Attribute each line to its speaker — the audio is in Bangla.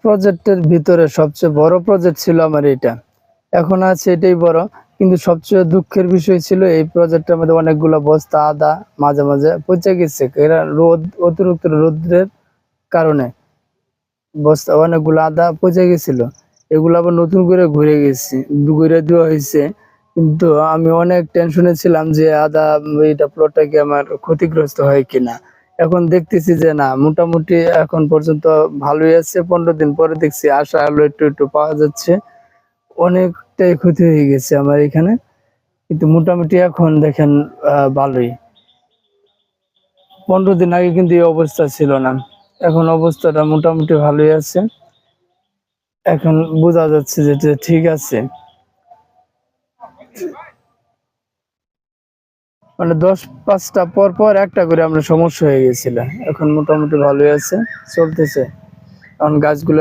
Speaker 1: প্রজেক্টের ভিতরে সবচেয়ে বড় প্রজেক্ট ছিল আমার এটা। এখন আছে এটাই বড়, কিন্তু সবচেয়ে দুঃখের বিষয় ছিল এই প্রজেক্টের মধ্যে অনেকগুলো বস্তা আদা মাঝে মাঝে পচে গেছে। এরা অতিরিক্ত রোদ্রের কারণে বস্তা অনেকগুলো আদা পচে গেছিল। এগুলো আবার নতুন করে ঘুরে দেওয়া হয়েছে। কিন্তু আমি অনেক টেনশনে ছিলাম যে আদা এটা প্লটটা কি আমার ক্ষতিগ্রস্ত হয় কিনা। এখন দেখতেছি যে না, মোটামুটি এখন পর্যন্ত ভালোই আছে। 15 দিন পরে দেখছি আশা আলো একটু একটু পাওয়া যাচ্ছে। অনেকটাই ক্ষতি হয়ে গেছে আমার এখানে, কিন্তু মোটামুটি এখন দেখেন ভালোই। 15 দিন আগে কিন্তু এই অবস্থা ছিল না। এখন অবস্থাটা মোটামুটি ভালোই আছে। এখন বোঝা যাচ্ছে যে ঠিক আছে। মানে 10-5টা পর পর একটা করে আমরা সমস্যা হয়ে গেছিল। এখন মোটামুটি ভালোই আছে, চলতেছে। এখন গাছগুলো